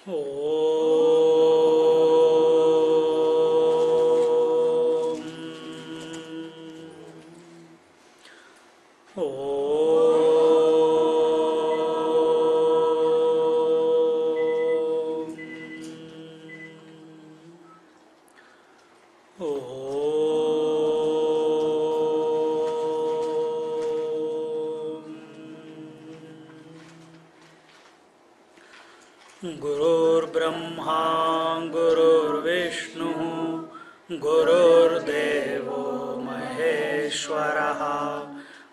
Om. Om. Gurur Brahma Gurur Vishnu Gurur Devo Maheshwaraha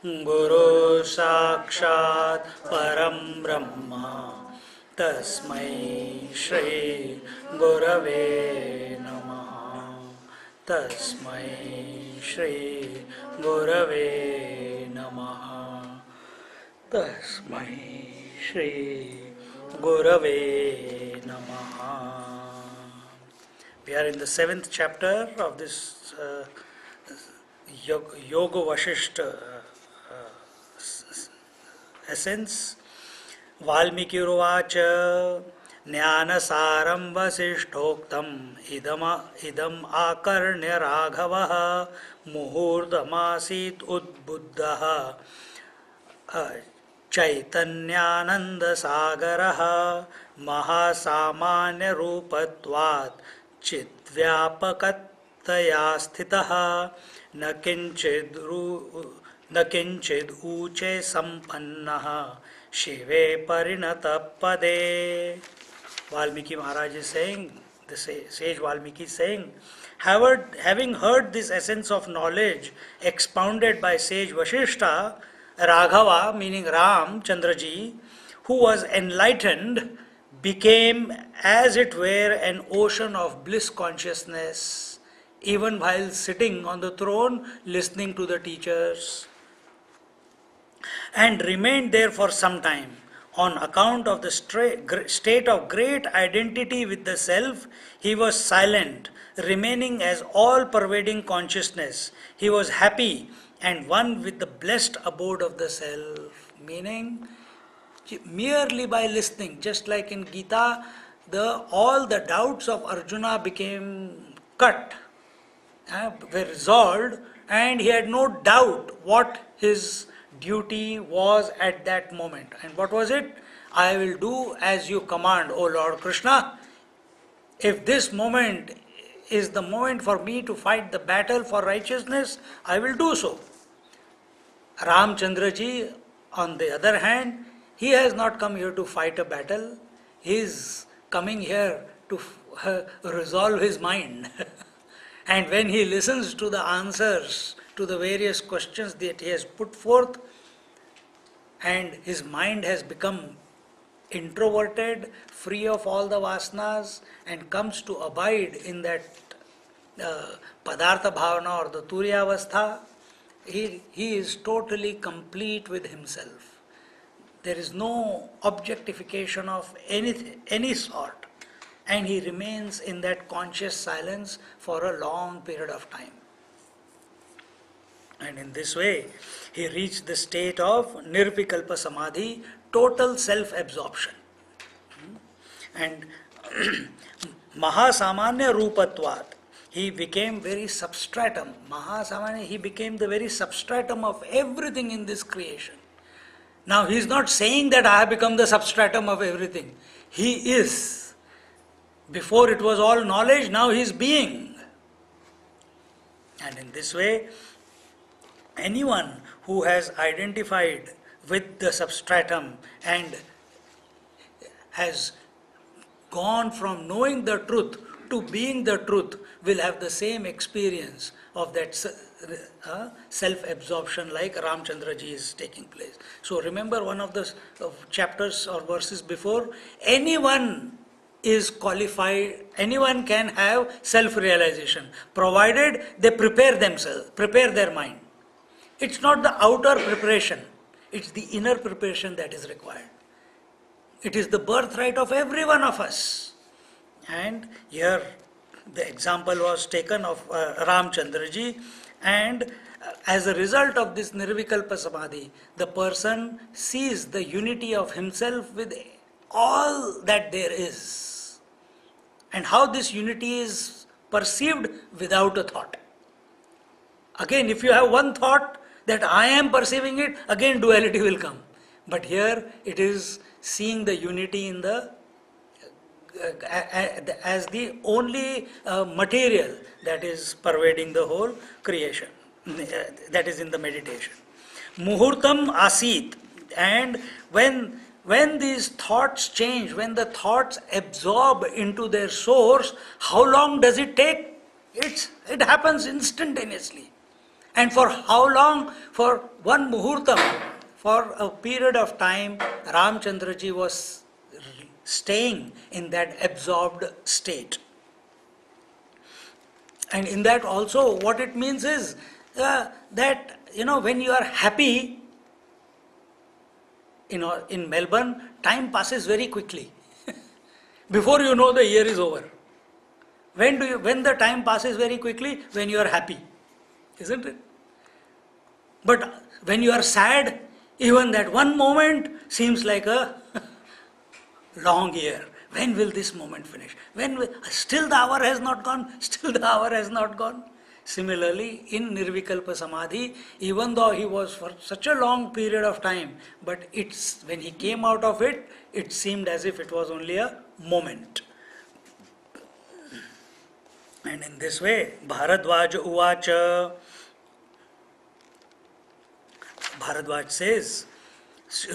Guru Sakshat Param Brahma Tasmai Shri Gurave Namaha Tasmai Shri Gurave Namaha Tasmai Shri Gurave Namaha. We are in the 7th chapter of this Yoga Vashishta essence. Valmiki Ruvacha Jnanasaram Vasishtoktam idam akarnya raghavaha muhurdamasit udbuddhaha Chaitanyananda Sagaraha Mahasamanya Rupatvat Chitvyapakat Sthitaha Nakinchid Uche Sampannaha Shive Parinatapade. Valmiki Maharaj is saying, the sage Valmiki is saying, having heard this essence of knowledge expounded by sage Vashishta, Raghava, meaning Ram Chandraji, who was enlightened, became as it were an ocean of bliss consciousness, even while sitting on the throne listening to the teachers, and remained there for some time. On account of the state of great identity with the self, he was silent, remaining as all-pervading consciousness. He was happy and one with the blessed abode of the self. Meaning, merely by listening, just like in Gita, all the doubts of Arjuna became cut, were resolved, and he had no doubt what his duty was at that moment. And what was it? I will do as you command, O Lord Krishna. If this moment is the moment for me to fight the battle for righteousness, I will do so. Ramchandraji, on the other hand, he has not come here to fight a battle. He is coming here to resolve his mind. And when he listens to the answers to the various questions that he has put forth, and his mind has become introverted, free of all the vasanas, and comes to abide in that padartha bhavana or the turyavastha, he is totally complete with himself. There is no objectification of any sort, and he remains in that conscious silence for a long period of time. And in this way, he reached the state of nirvikalpa samadhi, total self-absorption. And Mahasamanya Rupatvat, he became very substratum. Mahasamanya, he became the very substratum of everything in this creation. Now, he is not saying that I have become the substratum of everything. He is. Before it was all knowledge, now he is being. And in this way, anyone who has identified with the substratum and has gone from knowing the truth to being the truth will have the same experience of that self-absorption like Ramchandraji is taking place. So remember one of the chapters or verses before, anyone is qualified, anyone can have self-realization provided they prepare themselves, prepare their mind. It's not the outer preparation, it's the inner preparation that is required. It is the birthright of every one of us. And here the example was taken of Ramchandraji, and as a result of this nirvikalpa samadhi, the person sees the unity of himself with all that there is. and how this unity is perceived without a thought. Again, if you have one thought that I am perceiving it, again duality will come. But here it is seeing the unity in the as the only material that is pervading the whole creation. That is in the meditation. Muhurtam asit, and when these thoughts change, when the thoughts absorb into their source, how long does it take? It happens instantaneously. And for how long? For one muhurtam, for a period of time, Ramchandraji was staying in that absorbed state. And in that also, what it means is that, when you are happy, in Melbourne, time passes very quickly. Before you know, the year is over. When the time passes very quickly? When you are happy, isn't it? But when you are sad, even that one moment seems like a long year. When will this moment finish? Still the hour has not gone? Still the hour has not gone? Similarly, in Nirvikalpa Samadhi, even though he was for such a long period of time, but when he came out of it, it seemed as if it was only a moment. And in this way, Bharadwaj Uvacha,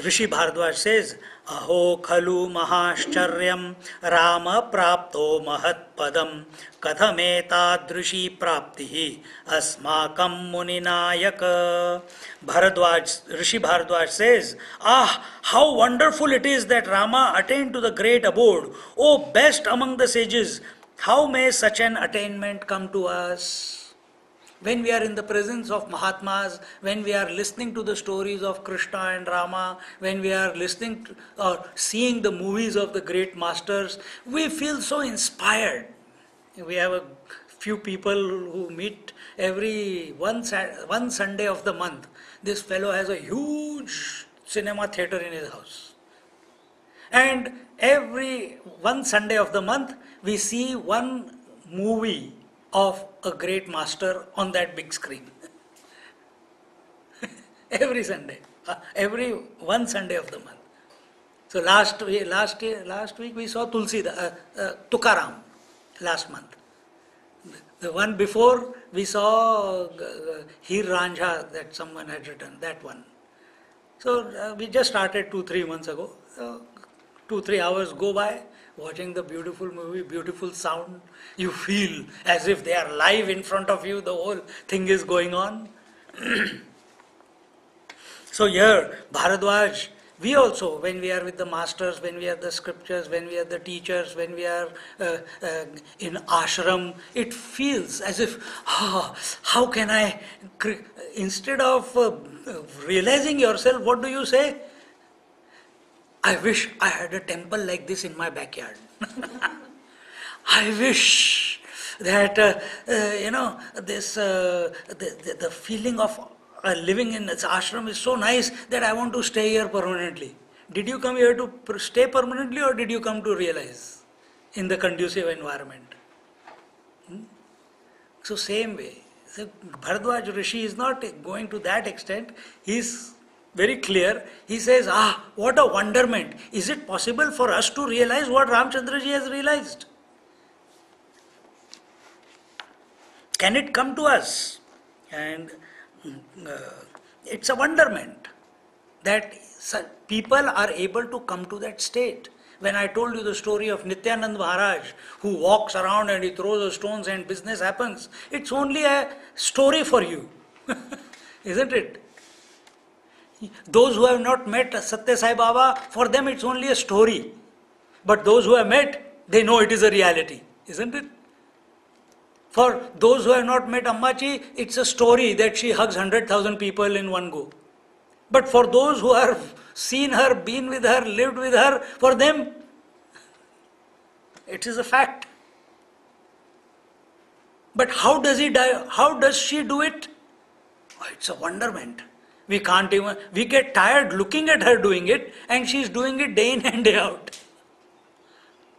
Rishi Bharadwaj says, Aho khalu mahascharyam Rama prapto mahat padam kathametadrishi praptihi asmakam muninayaka. Rishi Bharadwaj says, how wonderful it is that Rama attained to the great abode. O best among the sages, how may such an attainment come to us? When we are in the presence of Mahatmas, when we are listening to the stories of Krishna and Rama, when we are listening to, or seeing the movies of the great masters, we feel so inspired. We have a few people who meet every one Sunday of the month. This fellow has a huge cinema theatre in his house. And every one Sunday of the month, we see one movie of a great master on that big screen. Every Sunday, every one Sunday of the month. So last week we saw Tukaram, last month. The one before we saw Heer Ranjha that someone had written, that one. So we just started 2-3 months ago. 2-3 hours go by, watching the beautiful movie, beautiful sound. You feel as if they are live in front of you, the whole thing is going on. So here, Bharadwaj, we also, when we are with the masters, when we are the scriptures, when we are the teachers, when we are in ashram, it feels as if, how can I, instead of realizing yourself, what do you say? I wish I had a temple like this in my backyard. I wish that, the feeling of living in its ashram is so nice that I want to stay here permanently. Did you come here to stay permanently, or did you come to realize in the conducive environment? So same way, so Bharadwaj Rishi is not going to that extent. He is very clear. He says, what a wonderment. Is it possible for us to realize what Ramchandraji has realized? Can it come to us? And it's a wonderment that people are able to come to that state. When I told you the story of Nityanand Maharaj, who walks around and he throws the stones and business happens, it's only a story for you. Isn't it? Those who have not met Satya Sai Baba, for them it's only a story. But those who have met, they know it is a reality. Isn't it? For those who have not met Ammachi, it's a story that she hugs 100,000 people in one go. But for those who have seen her, been with her, lived with her, for them, it is a fact. But how does she do it? It's a wonderment. We get tired looking at her doing it, and she's doing it day in and day out.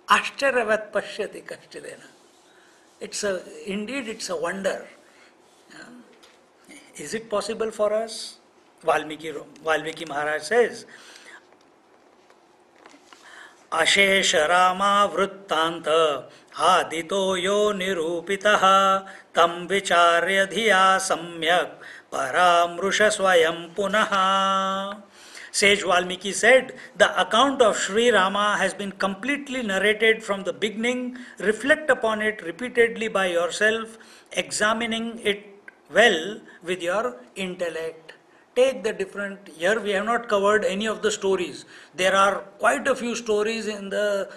Ashcharyavat pashyati kaschidena. Indeed, it's a wonder. Is it possible for us? Valmiki Maharaj says, अशेष रामावृत्तान्त आदितो यो निरूपितः तं विचार्य धिया सम्यक् परामृश स्वयं पुनः. Sage Valmiki said, the account of Sri Rama has been completely narrated from the beginning. Reflect upon it repeatedly by yourself, examining it well with your intellect. Take the different, here we have not covered any of the stories. There are quite a few stories in the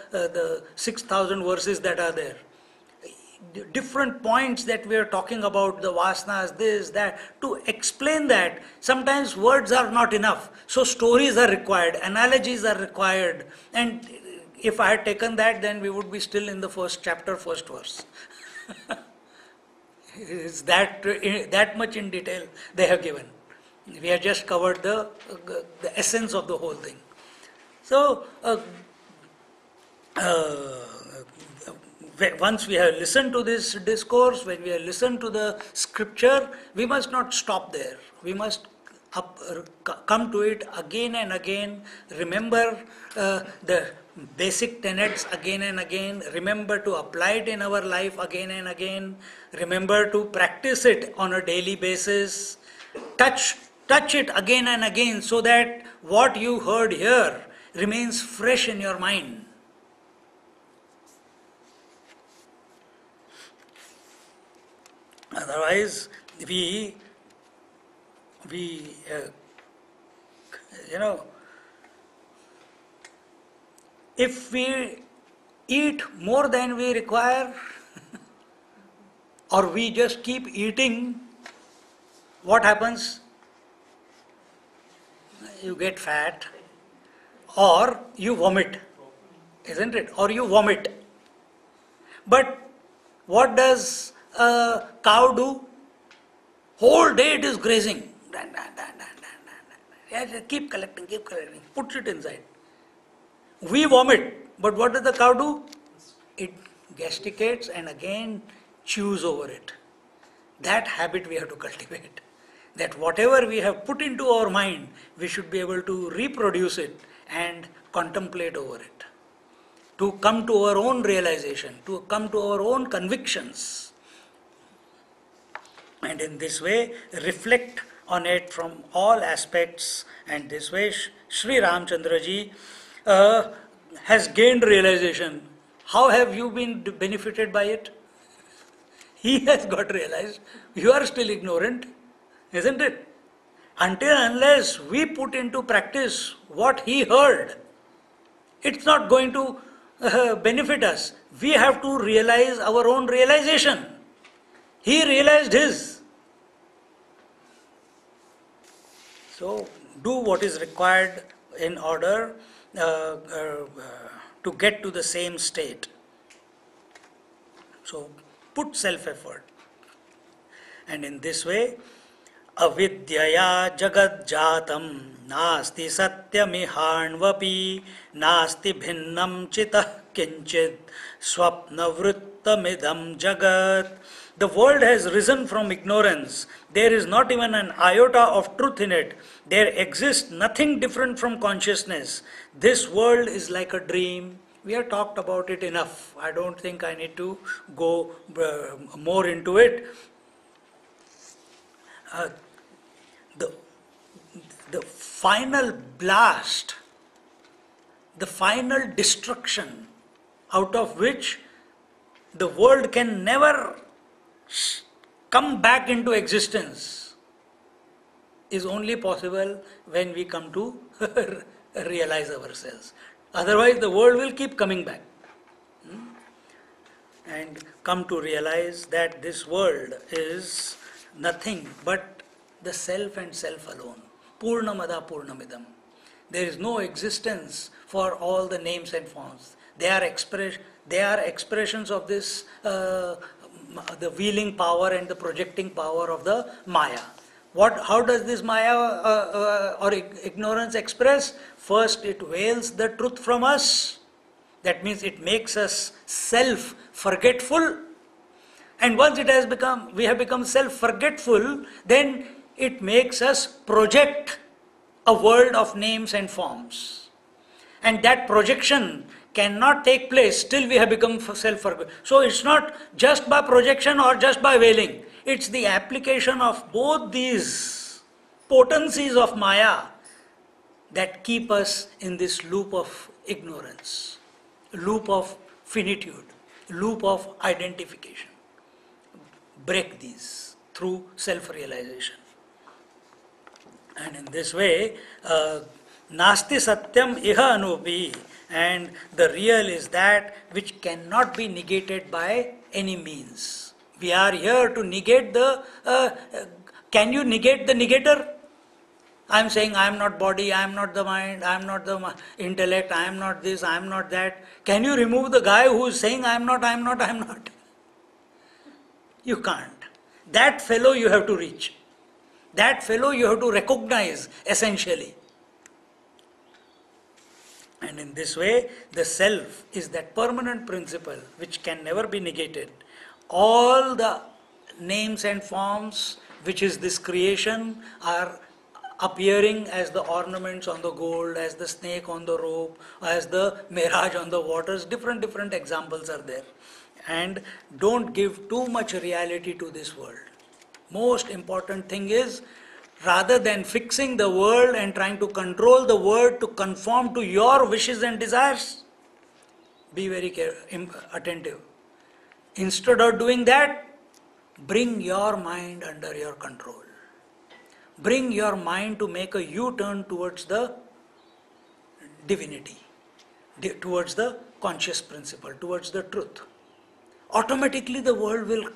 6,000 verses that are there. Different points that we are talking about, the vasanas, this, that. To explain that, sometimes words are not enough. So stories are required, analogies are required. And if I had taken that, then we would be still in the first chapter, first verse. It's that much in detail they have given. We have just covered the essence of the whole thing. So, once we have listened to this discourse, when we have listened to the scripture, we must not stop there. We must come to it again and again, remember the basic tenets again and again, remember to apply it in our life again and again, remember to practice it on a daily basis, touch it again and again so that what you heard here remains fresh in your mind. Otherwise, we if we eat more than we require, or we just keep eating, what happens? You get fat, or you vomit, isn't it? Or you vomit. But what does a cow do? Whole day it is grazing. Keep collecting, puts it inside. We vomit, but what does the cow do? It gasticates and again chews over it. That habit we have to cultivate. That whatever we have put into our mind, we should be able to reproduce it and contemplate over it. To come to our own realization, to come to our own convictions. And in this way, reflect on it from all aspects. And this way, Sri Ramchandra ji has gained realization. How have you been benefited by it? He has got realized. You are still ignorant, isn't it? Until unless we put into practice what he heard, it's not going to benefit us. We have to realize our own realization. He realized his. So, do what is required in order to get to the same state. So, put self-effort. And in this way, avidyaya jagad jatam nasti satyamihanvapi nasti bhinnam chitah kinchid swapna vrittamidam jagat. The world has risen from ignorance. There is not even an iota of truth in it. There exists nothing different from consciousness. This world is like a dream. We have talked about it enough. I don't think I need to go more into it. The final blast, the final destruction out of which the world can never come back into existence is only possible when we come to realize ourselves. Otherwise, the world will keep coming back. And come to realize that this world is nothing but the self and self alone. Purnamada Purnamidam. There is no existence for all the names and forms. They are expressions of this, the wheeling power and the projecting power of the Maya. How does this Maya or ignorance express? First, it veils the truth from us. That means it makes us self-forgetful. And once we have become self-forgetful, then it makes us project a world of names and forms. And that projection cannot take place till we have become self-forgetful. So it's not just by projection or just by veiling. It's the application of both these potencies of Maya that keep us in this loop of ignorance, loop of finitude, loop of identification. Break these through self-realization. And in this way, Nasti Satyam Iha Anupi, and the real is that which cannot be negated by any means. We are here to negate the, can you negate the negator? I am saying I am not body, I am not the mind, I am not the intellect, I am not this, I am not that. Can you remove the guy who is saying I am not, I am not, I am not? You can't. That fellow you have to reach. That fellow you have to recognize essentially. And in this way, the self is that permanent principle which can never be negated. All the names and forms which is this creation are appearing as the ornaments on the gold, as the snake on the rope, as the mirage on the waters. Different examples are there. And don't give too much reality to this world. Most important thing is, rather than fixing the world and trying to control the world to conform to your wishes and desires, be very attentive. Instead of doing that, bring your mind under your control. Bring your mind to make a U-turn towards the divinity, towards the conscious principle, towards the truth. Automatically the world will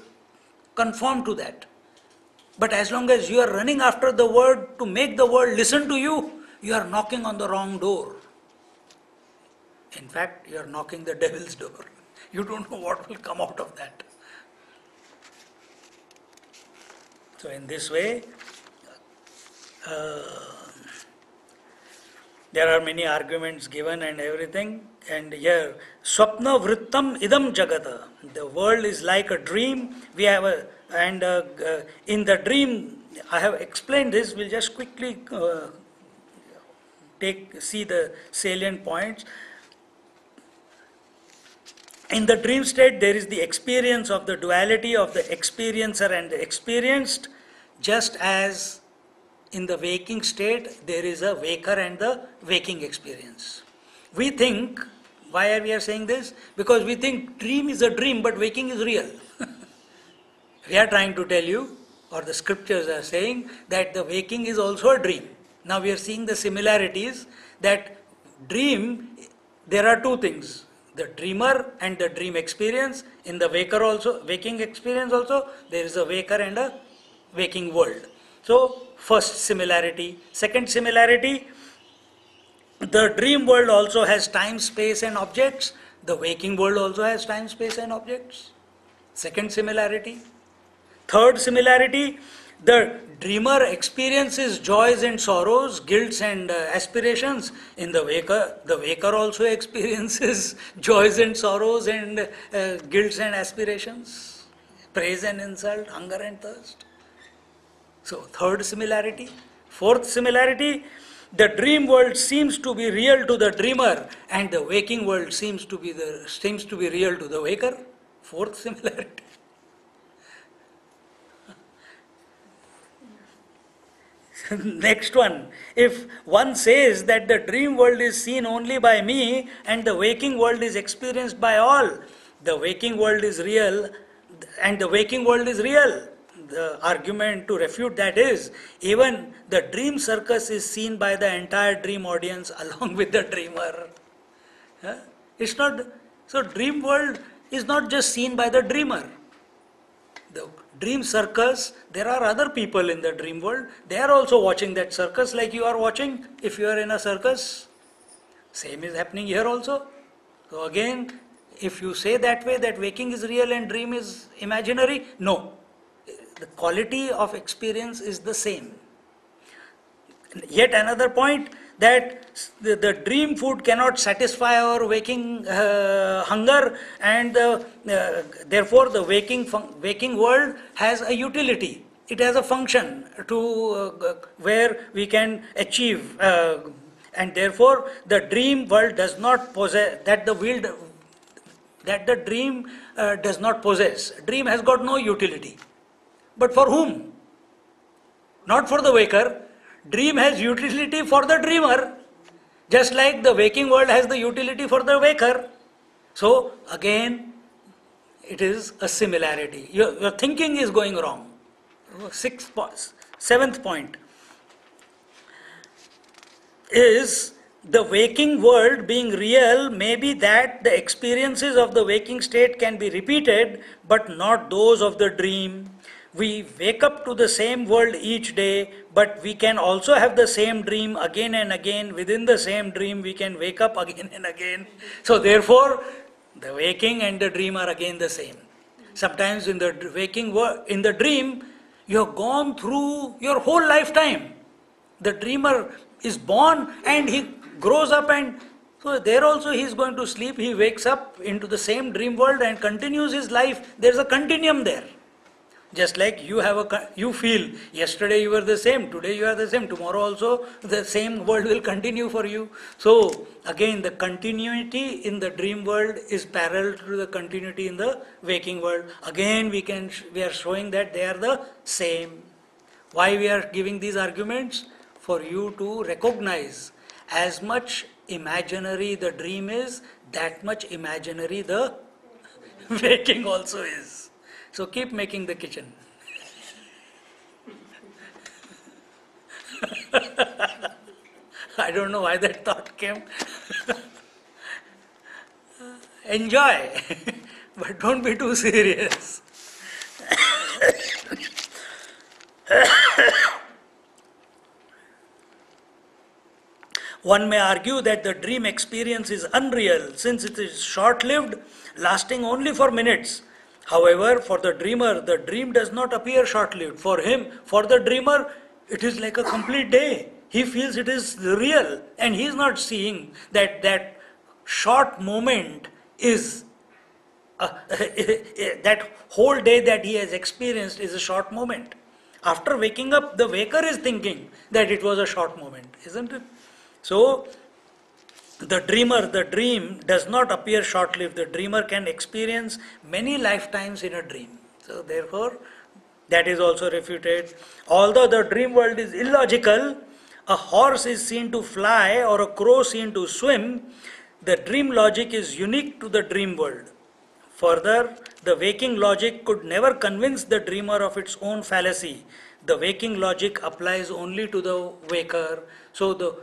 conform to that. But as long as you are running after the word to make the world listen to you, you are knocking on the wrong door. In fact, you are knocking the devil's door. You don't know what will come out of that. So in this way, there are many arguments given and everything. And here, Swapna Vrittam Idam Jagata. The world is like a dream. We have in the dream, I have explained this. We'll just quickly see the salient points. In the dream state, there is the experience of the duality of the experiencer and the experienced, just as in the waking state, there is a waker and the waking experience. We think, why are we saying this? Because we think dream is a dream, but waking is real. We are trying to tell you, or the scriptures are saying, that the waking is also a dream. Now we are seeing the similarities, that dream, there are two things. The dreamer and the dream experience. In the waker also, waking experience also, there is a waker and a waking world. So, first similarity. Second similarity, the dream world also has time, space and objects. The waking world also has time, space and objects. Second similarity. Third similarity, the dreamer experiences joys and sorrows, guilts and aspirations. In the waker also experiences joys and sorrows and guilts and aspirations, praise and insult, hunger and thirst. So, third similarity. Fourth similarity, the dream world seems to be real to the dreamer and the waking world seems to be real to the waker. Fourth similarity. Next one, if one says that the dream world is seen only by me and the waking world is experienced by all, the waking world is real and the waking world is real. The argument to refute that is, even the dream circus is seen by the entire dream audience along with the dreamer. It's not, so dream world is not just seen by the dreamer. The dream circus, there are other people in the dream world. They are also watching that circus like you are watching if you are in a circus. Same is happening here also. So again, if you say that way that waking is real and dream is imaginary, no. The quality of experience is the same. Yet another point, that the dream food cannot satisfy our waking hunger, and therefore the waking world has a utility. It has a function to where we can achieve, and therefore the dream world does not possess that the dream does not possess. Dream has got no utility. But for whom? Not for the waker. Dream has utility for the dreamer, just like the waking world has the utility for the waker. So again, it is a similarity. Your thinking is going wrong. Seventh point is the waking world being real may be that the experiences of the waking state can be repeated, but not those of the dream. We wake up to the same world each day, but we can also have the same dream again and again. Within the same dream, we can wake up again and again. So therefore, the waking and the dream are again the same. Sometimes in the waking world, in the dream, you have gone through your whole lifetime. The dreamer is born and he grows up, and so there also he is going to sleep. He wakes up into the same dream world and continues his life. There is a continuum there. Just like you feel yesterday you were the same, today you are the same, tomorrow also the same world will continue for you. So again, the continuity in the dream world is parallel to the continuity in the waking world. Again, we are showing that they are the same. Why we are giving these arguments? For you to recognize as much imaginary the dream is, that much imaginary the waking also is. So keep making the kitchen. I don't know why that thought came. Enjoy, but don't be too serious. One may argue that the dream experience is unreal since it is short-lived, lasting only for minutes. However, for the dreamer, the dream does not appear short-lived. For the dreamer, it is like a complete day. He feels it is real, and he is not seeing that short moment is that whole day that he has experienced is a short moment. After waking up, the waker is thinking that it was a short moment, isn't it? So, the dream does not appear short-lived. The dreamer can experience many lifetimes in a dream. So therefore, that is also refuted. Although the dream world is illogical, a horse is seen to fly or a crow seen to swim, the dream logic is unique to the dream world. Further, the waking logic could never convince the dreamer of its own fallacy. The waking logic applies only to the waker. So the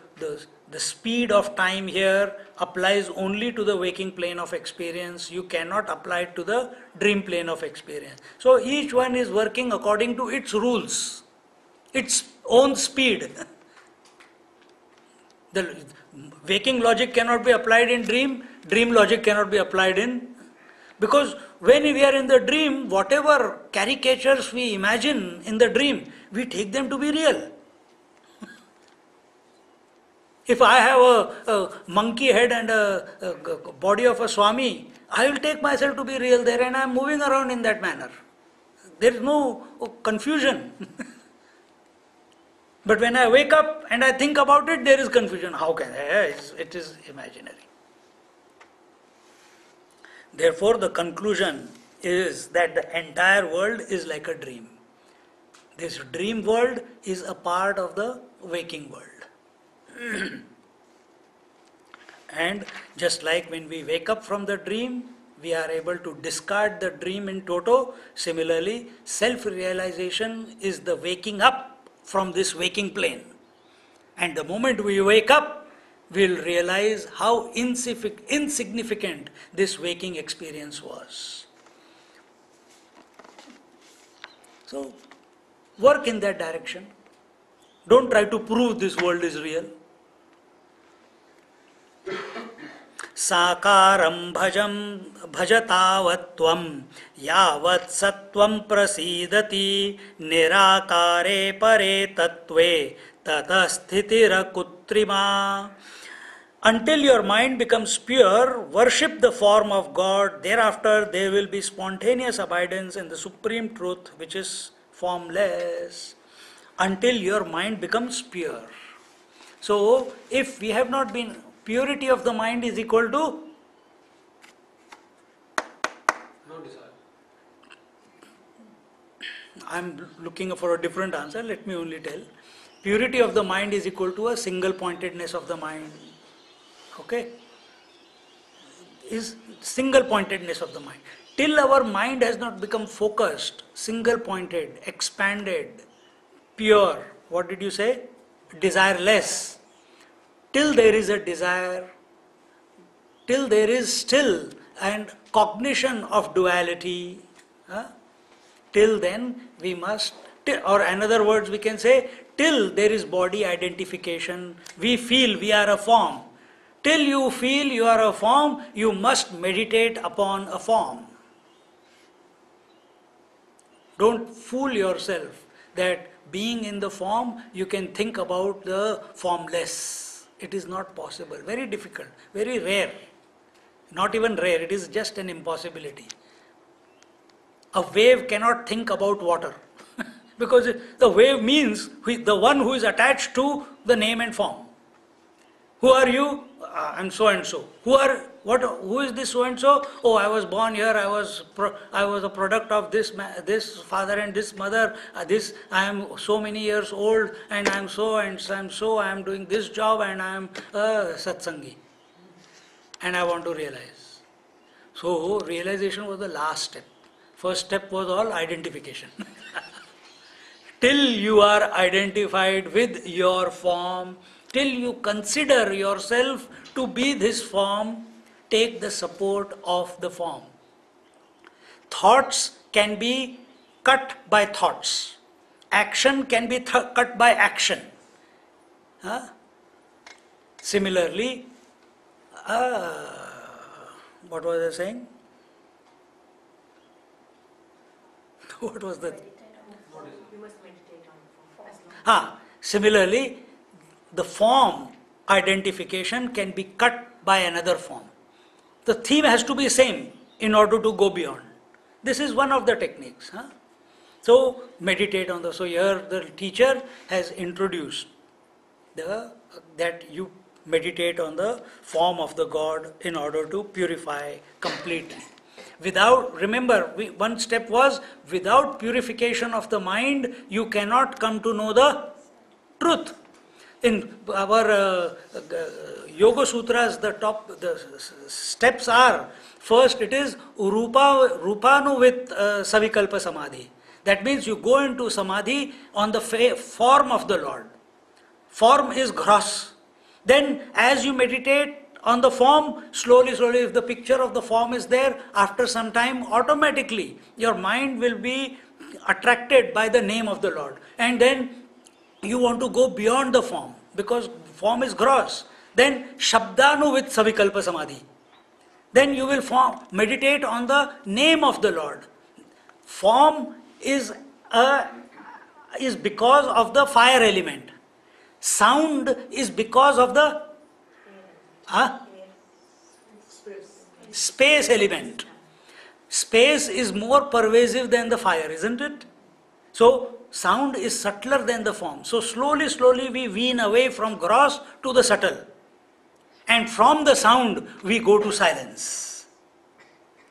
speed of time here applies only to the waking plane of experience. You cannot apply it to the dream plane of experience. So each one is working according to its rules, its own speed. The waking logic cannot be applied in dream logic cannot be applied in. Because when we are in the dream, whatever caricatures we imagine in the dream, we take them to be real. If I have a monkey head and a body of a Swami, I will take myself to be real there, and I am moving around in that manner. There is no confusion. But when I wake up and I think about it, there is confusion. How can it is imaginary. Therefore, the conclusion is that the entire world is like a dream. This dream world is a part of the waking world. And just like when we wake up from the dream, we are able to discard the dream in toto. Similarly, self-realization is the waking up from this waking plane. And the moment we wake up, we'll realize how insignificant this waking experience was. So, work in that direction. Don't try to prove this world is real. Sakaram bhajatavatvam yavat sattvam prasidati nirakare pare tattve tatasthitirakutra Putrima. Until your mind becomes pure, worship the form of God. Thereafter, there will be spontaneous abidance in the supreme truth, which is formless. Until your mind becomes pure. So, if we have not been, purity of the mind is equal to No desire. I am looking for a different answer, let me only tell. Purity of the mind is equal to a single pointedness of the mind. Okay? Is single pointedness of the mind. Till our mind has not become focused, single pointed, expanded, pure, what did you say? Desireless. Till there is a desire, till there is still and cognition of duality, till then we must, or in other words we can say, till there is body identification, we feel we are a form. Till you feel you are a form, you must meditate upon a form. Don't fool yourself that being in the form, you can think about the formless. It is not possible. Very difficult, very rare. Not even rare, it is just an impossibility. A wave cannot think about water because the wave means the one who is attached to the name and form. Who are you? I'm so and so. Who is this so and so? Oh, I was born here. I was a product of this father and this mother. I am so many years old, and I am so and I'm so. I am doing this job, and I am a satsangi, and I want to realize. So realization was the last step. First step was all identification. Till you are identified with your form, till you consider yourself to be this form, take the support of the form. Thoughts can be cut by thoughts. Action can be cut by action. Similarly, what was I saying? What was that? You must meditate on the form. Similarly, the form identification can be cut by another form. The theme has to be same in order to go beyond. This is one of the techniques. So meditate on the. So here the teacher has introduced that you meditate on the form of the God in order to purify completely. Remember, one step was, without purification of the mind, you cannot come to know the truth. In our Yoga Sutras, the steps are, first it is Rupanu with Savikalpa Samadhi. That means you go into Samadhi on the form of the Lord. Form is gross. Then as you meditate on the form, slowly, if the picture of the form is there, after some time, automatically, your mind will be attracted by the name of the Lord. And then you want to go beyond the form, because form is gross. Then, Shabdanu with Savikalpa Samadhi. Then you will meditate on the name of the Lord. Form is because of the fire element. Sound is because of the space element. Space is more pervasive than the fire, isn't it? So, sound is subtler than the form. So, slowly we wean away from gross to the subtle. And from the sound, we go to silence.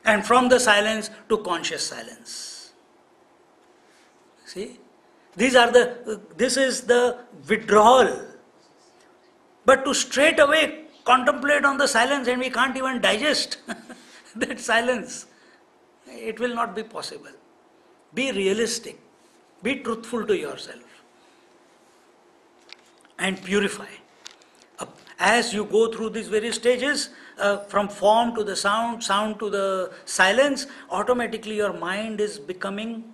And from the silence to conscious silence. See? This is the withdrawal. But to straight away contemplate on the silence, and we can't even digest that silence, it will not be possible. Be realistic. Be truthful to yourself. And purify. As you go through these various stages, from form to the sound to the silence, automatically your mind is becoming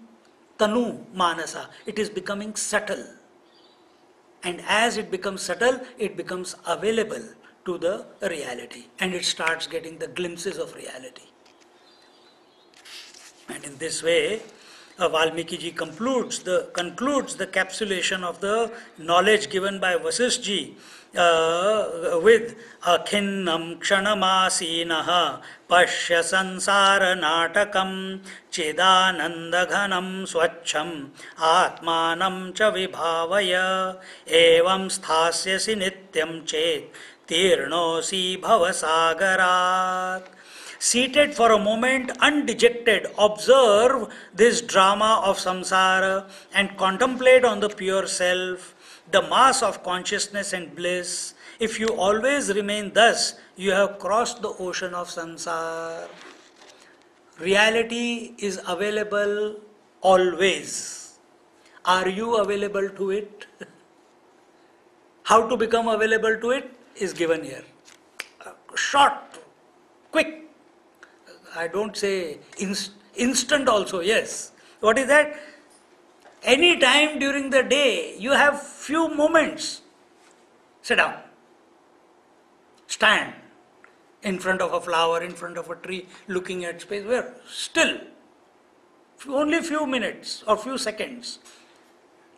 Tanu Manasa. It is becoming subtle. And as it becomes subtle, it becomes available to the reality. And it starts getting the glimpses of reality. And in this way, Valmiki ji concludes the capsulation of the knowledge given by Vasishta ji with akhinnam kshanamasinah pashya sansara natakam chidanandaghanam swachham atmanam cha vibhavaya evam sthasyasi nityam chet tirnosi bhavasagarat. Seated for a moment, undejected, observe this drama of samsara and contemplate on the pure self, the mass of consciousness and bliss. If you always remain thus, you have crossed the ocean of samsara. Reality is available always. Are you available to it? How to become available to it is given here. Short, quick. I don't say instant also, yes. What is that? Any time during the day, you have few moments. Sit down. Stand in front of a flower, in front of a tree, looking at space. Where? Still. Only few minutes or few seconds.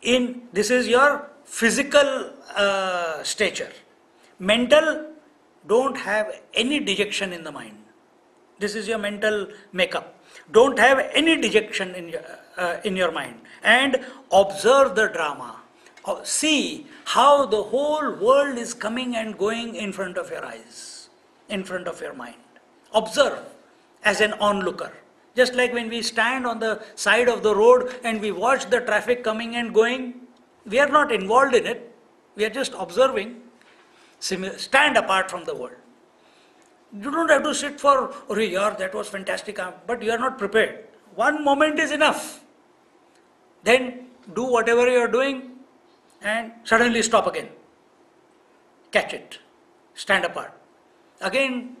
This is your physical stature. Mental, don't have any dejection in the mind. This is your mental makeup. Don't have any dejection in your mind. And observe the drama. See how the whole world is coming and going in front of your eyes, in front of your mind. Observe as an onlooker. Just like when we stand on the side of the road and we watch the traffic coming and going, we are not involved in it. We are just observing. Stand apart from the world. You don't have to sit for, oh yaar, that was fantastic, but you are not prepared. One moment is enough. Then do whatever you are doing and suddenly stop again. Catch it. Stand apart. Again,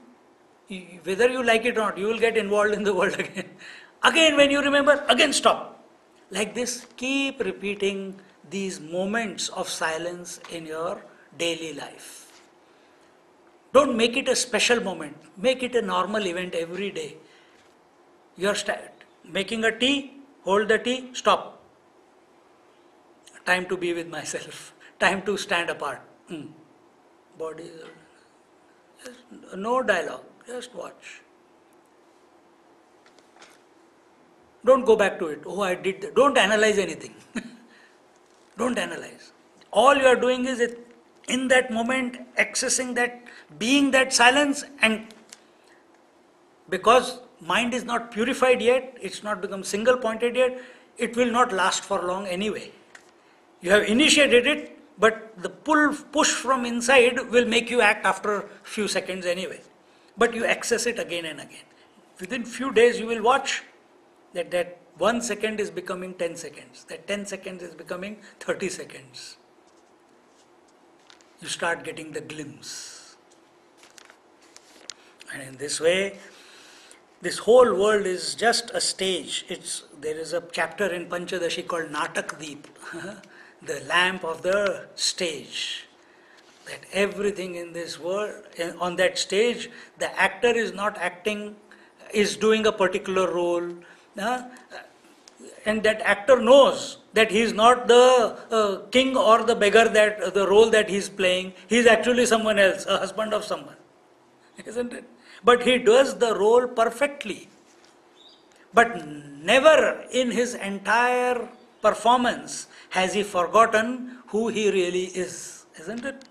whether you like it or not, you will get involved in the world again. Again, when you remember, again stop. Like this, keep repeating these moments of silence in your daily life. Don't make it a special moment. Make it a normal event every day. You're making a tea, hold the tea, stop. Time to be with myself. Time to stand apart. Body, no dialogue, just watch. Don't go back to it. Oh, I did that. Don't analyze anything. Don't analyze. All you are doing is in that moment, accessing that, being that silence, and because mind is not purified yet, it's not become single pointed yet, it will not last for long anyway. You have initiated it, but the push from inside will make you act after few seconds anyway. But you access it again and again. Within few days you will watch that 1 second is becoming 10 seconds, that 10 seconds is becoming 30 seconds. You start getting the glimpse. And in this way, this whole world is just a stage. There is a chapter in Panchadashi called Natak Deep, the lamp of the stage. That everything in this world, on that stage, the actor is not acting, is doing a particular role. And that actor knows that he is not the king or the beggar, that the role that he is playing. He is actually someone else, a husband of someone. Isn't it? But he does the role perfectly. But never in his entire performance has he forgotten who he really is. Isn't it?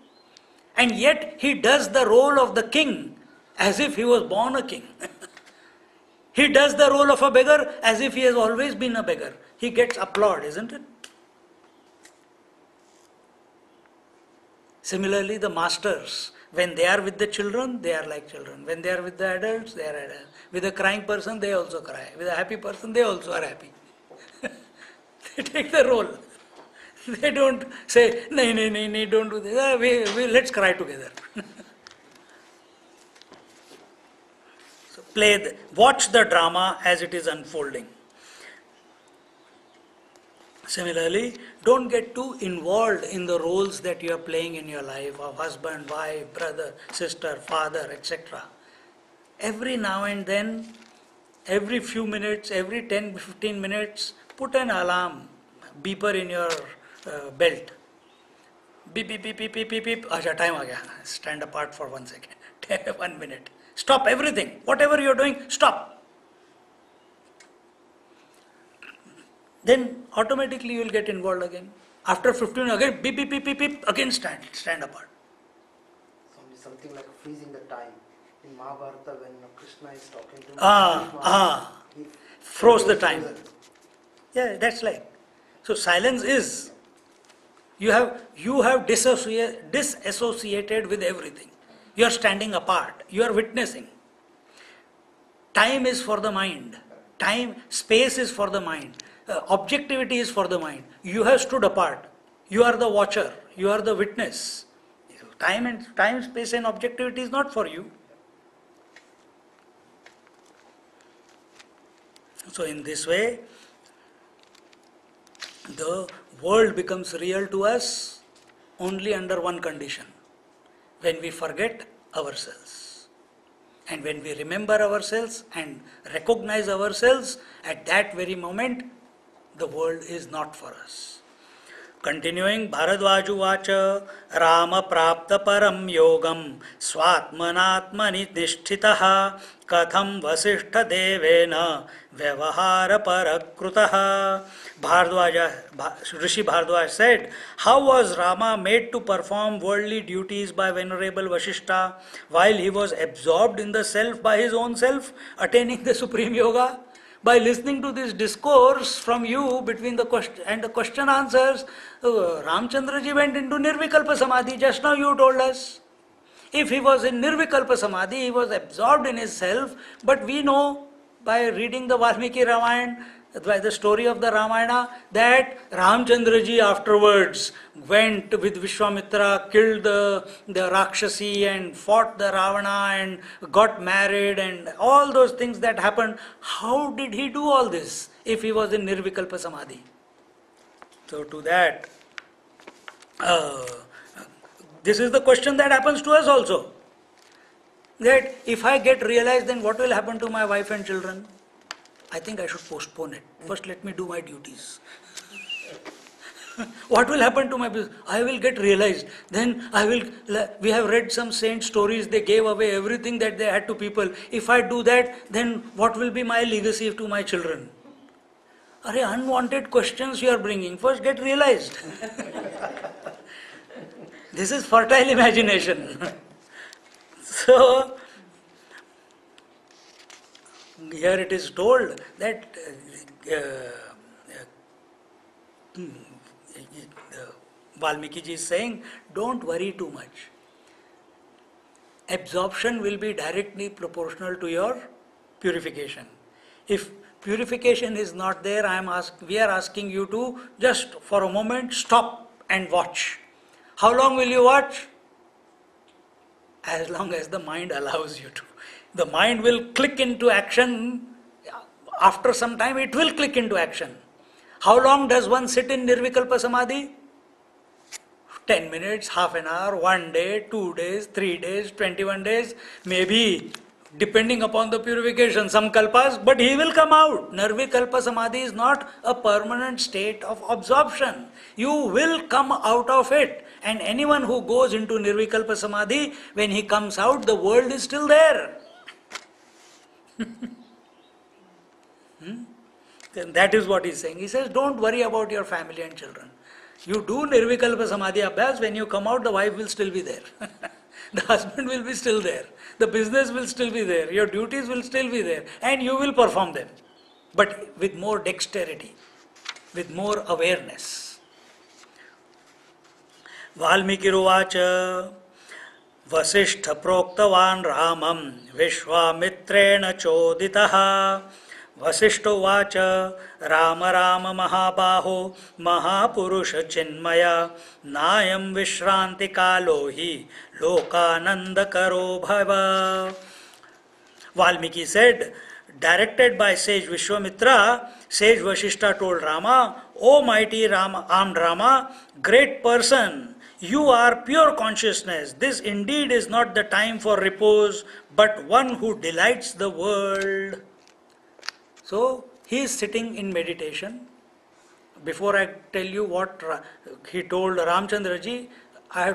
And yet he does the role of the king as if he was born a king. He does the role of a beggar as if he has always been a beggar. He gets applaud, isn't it? Similarly, the masters, when they are with the children, they are like children. When they are with the adults, they are adults. With a crying person, they also cry. With a happy person, they also are happy. They take the role. They don't say, no, don't do this. Let's cry together. So watch the drama as it is unfolding. Similarly, don't get too involved in the roles that you are playing in your life of husband, wife, brother, sister, father, etc. Every now and then, every few minutes, every 10-15 minutes, Put an alarm, beeper in your belt. Beep, beep, beep, beep, beep, beep, beep. Acha, time aa gaya. Stand apart for 1 second. 1 minute. Stop everything. Whatever you're doing, stop. Then automatically you will get involved again. After 15, again, beep, beep, beep, beep, beep, again stand apart. Something like freezing the time. In Mahabharata, when Krishna is talking to he froze the time. Yeah, that's like. So silence is, you have disassociated with everything. You are standing apart. You are witnessing. Time is for the mind. Space is for the mind. Objectivity is for the mind. You have stood apart. You are the watcher. You are the witness. Time, space and objectivity is not for you. So in this way, the world becomes real to us only under one condition: when we forget ourselves. And when we remember ourselves and recognize ourselves, at that very moment, the world is not for us. Continuing, Bharadvajuvacha Rama Prapta Param Yogam Swatmanatmani Nishtitaha Katham Vashishta Devena Vyavahara Parakrutaha. Rishi Bharadwaj said, how was Rama made to perform worldly duties by Venerable Vashishta while he was absorbed in the self by his own self, attaining the supreme yoga? By listening to this discourse from you between the question answers, Ramchandraji went into Nirvikalpa Samadhi. Just now you told us. If he was in Nirvikalpa Samadhi, he was absorbed in his self. But we know by reading the Valmiki Ramayana, by the story of the Ramayana, that Ramchandraji afterwards went with Vishwamitra, killed the Rakshasi and fought the Ravana and got married and all those things that happened. How did he do all this if he was in Nirvikalpa Samadhi? So to that, this is the question that happens to us also. That if I get realized, then what will happen to my wife and children? I think I should postpone it. First let me do my duties. What will happen to my business? I will get realized. Then we have read some saint stories, they gave away everything that they had to people. If I do that, then what will be my legacy to my children? Unwanted questions you are bringing. First get realized. This is fertile imagination. So, here it is told that Valmiki ji is saying, don't worry too much. Absorption will be directly proportional to your purification. If purification is not there, we are asking you to just for a moment stop and watch. How long will you watch? As long as the mind allows you to. The mind will click into action. After some time, it will click into action. How long does one sit in Nirvikalpa Samadhi? 10 minutes, half an hour, 1 day, 2 days, 3 days, 21 days, maybe depending upon the purification, some kalpas, but he will come out. Nirvikalpa Samadhi is not a permanent state of absorption. You will come out of it. And anyone who goes into Nirvikalpa Samadhi, when he comes out, the world is still there. Then that is what he is saying. He says, don't worry about your family and children. You do Nirvikalpa Samadhi Abhyas, when you come out, the wife will still be there. The husband will be still there. The business will still be there. Your duties will still be there. And you will perform them. But with more dexterity, with more awareness. Valmikiruvacha Vashishta Proktavan Ramam Vishwamitrena Choditaha Vashishto Vacha Rama Rama Mahabaho Mahapurusha Chinmaya Nayam Vishranti Kalohi Lokananda Karo Bhava. Valmiki said, directed by sage Vishwamitra, sage Vashishta told Rama, O mighty Rama, armed Rama, great person, you are pure consciousness. This indeed is not the time for repose, but one who delights the world. So, he is sitting in meditation before I tell you what he told Ramchandra ji, I'll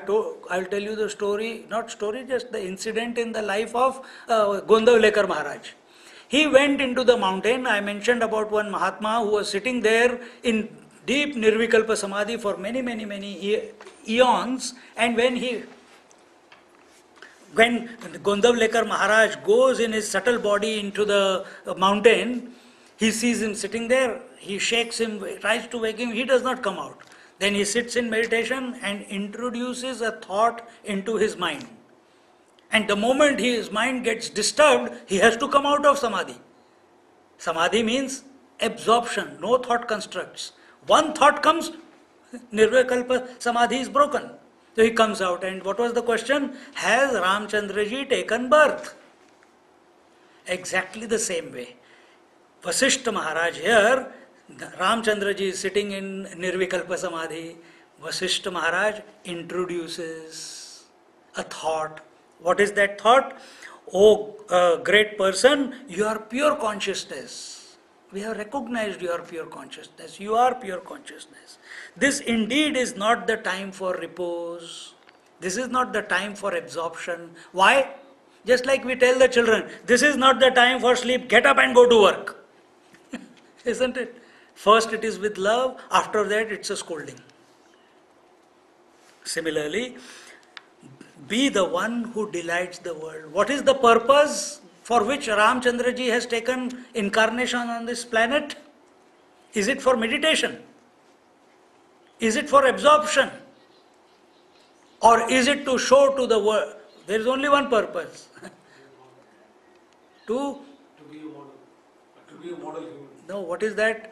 tell you the story, not story, just the incident in the life of Gondavlekar Maharaj. He went into the mountain. I mentioned about one Mahatma who was sitting there in deep Nirvikalpa Samadhi for many eons, and when Gondavlekar Maharaj goes in his subtle body into the mountain, he sees him sitting there, he shakes him, tries to wake him, he does not come out. Then he sits in meditation and introduces a thought into his mind. And the moment his mind gets disturbed, he has to come out of Samadhi. Samadhi means absorption, no thought constructs. One thought comes, Nirvikalpa Samadhi is broken. So he comes out, and what was the question? Has Ramchandraji taken birth? Exactly the same way. Vashishta Maharaj here, Ramchandraji is sitting in Nirvikalpa Samadhi. Vashishta Maharaj introduces a thought. What is that thought? Oh, great person, you are pure consciousness. We have recognized your pure consciousness. You are pure consciousness. This indeed is not the time for repose. This is not the time for absorption. Why? Just like we tell the children, this is not the time for sleep, get up and go to work. Isn't it? First it is with love, after that it's a scolding. Similarly, be the one who delights the world. What is the purpose for which Ramchandraji has taken incarnation on this planet? Is it for meditation? Is it for absorption? Or is it to show to the world? There is only one purpose. To be a model. To be a model human. No, what is that?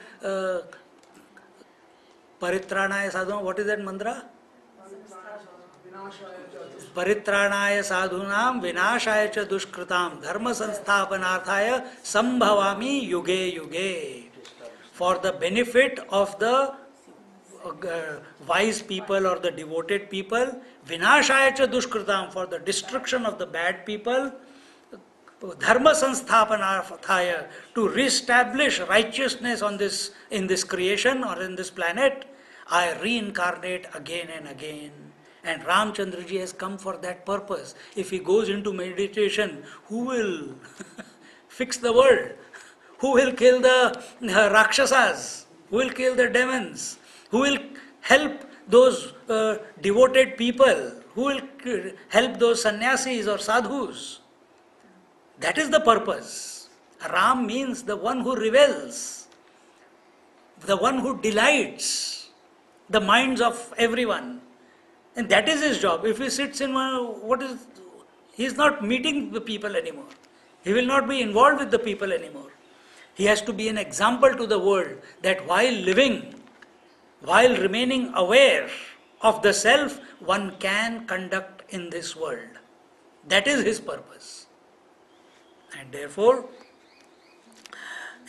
Paritranaya sadhunam, what is that mantra? Paritranaya sadhunam vinashaya cha dushkritam dharma sansthapanarthaya sambhavami yuge yuge. For the benefit of the wise people or the devoted people, vinashaya cha dushkritam, for the destruction of the bad people, dharma sansthapanarthaya, to re-establish righteousness in this creation or in this planet, I reincarnate again and again. And Ramchandraji has come for that purpose. If he goes into meditation, who will fix the world? Who will kill the Rakshasas? Who will kill the demons? Who will help those devoted people? Who will help those sannyasis or sadhus? That is the purpose. Ram means the one who revels, the one who delights the minds of everyone. And that is his job. If he sits in one, he is not meeting the people anymore. He will not be involved with the people anymore. He has to be an example to the world that while living, while remaining aware of the self, one can conduct in this world. That is his purpose. And therefore,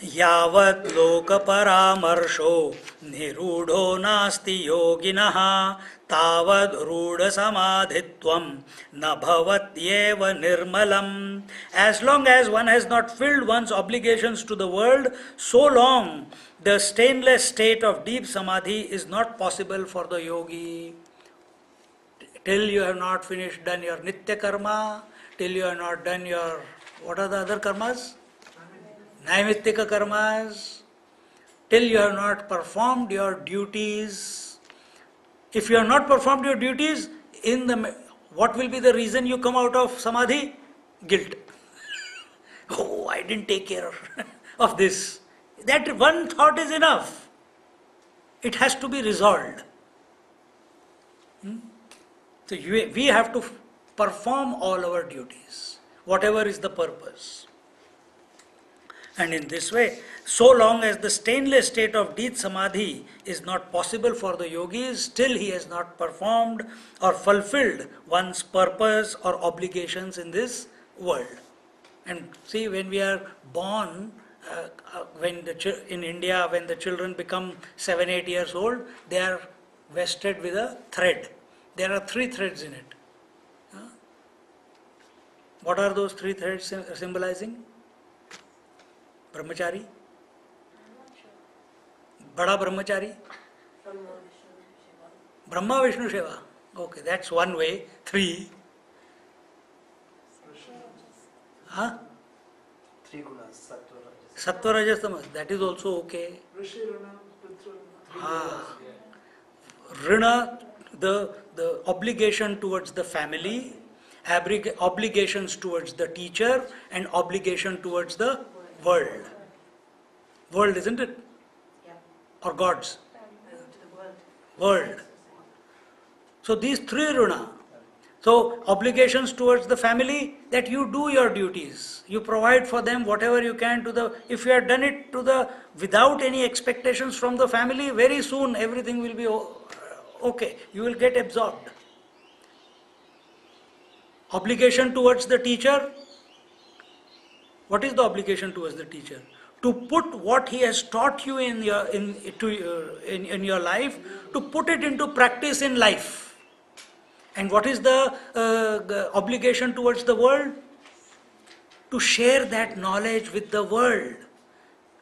यावत् लोकपरामर्शो निरूढो नास्ति योगिनः तावद् रूढसमाधित्वं न भवत्येव निर्मलम्. As long as one has not filled one's obligations to the world, so long the stainless state of deep samadhi is not possible for the yogi. Till you have not done your nitya karma, till you have not done your, what are the other karmas? Naimittika karmas, till you have not performed your duties. If you have not performed your duties, what will be the reason you come out of samadhi? Guilt. Oh, I didn't take care of this. That one thought is enough. It has to be resolved. So we have to perform all our duties, whatever is the purpose. And in this way, so long as the stainless state of deep samadhi is not possible for the yogis, still he has not performed or fulfilled one's purpose or obligations in this world. And see, when we are born, in India, when the children become 7-8 years old, they are vested with a thread. There are 3 threads in it. What are those 3 threads symbolizing? Brahmachari? Bada Brahmachari? Brahma Vishnu Shiva. Okay, that's one way. 3. Huh? 3 gunas, sattva, rajas. Sattva, Rajas, Tamas. That is also okay. Rishi, Rana, Pitra, Ah. Rina, the obligation towards the family, obligations towards the teacher, and obligation towards the world. World, isn't it? Yeah. Or gods? To the world. World. So these 3 runa. So obligations towards the family, that you do your duties. You provide for them whatever you can if you have done it without any expectations from the family, very soon everything will be okay. You will get absorbed. Obligation towards the teacher. What is the obligation towards the teacher? To put what he has taught you in your life, to put it into practice in life. And what is the obligation towards the world? To share that knowledge with the world.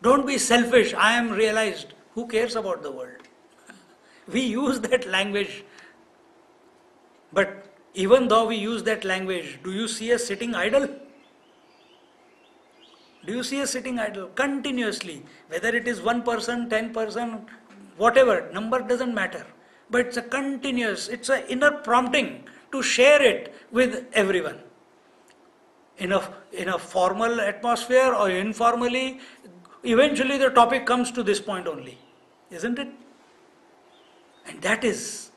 Don't be selfish. I am realized. Who cares about the world? We use that language. But even though we use that language, do you see us sitting idle? Do you see us sitting idle? Continuously. Whether it is 1%, 10%, whatever, number doesn't matter. But it's a continuous, it's an inner prompting to share it with everyone. In a formal atmosphere or informally, eventually the topic comes to this point only. Isn't it? And that is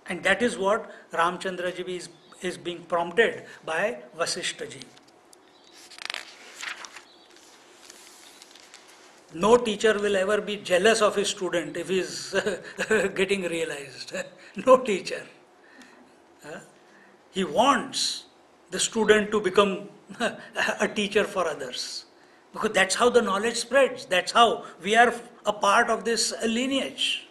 what Ramchandra ji is being prompted by Vashishta ji. No teacher will ever be jealous of his student if he is getting realized. No teacher. He wants the student to become a teacher for others. Because that's how the knowledge spreads. That's how we are a part of this lineage.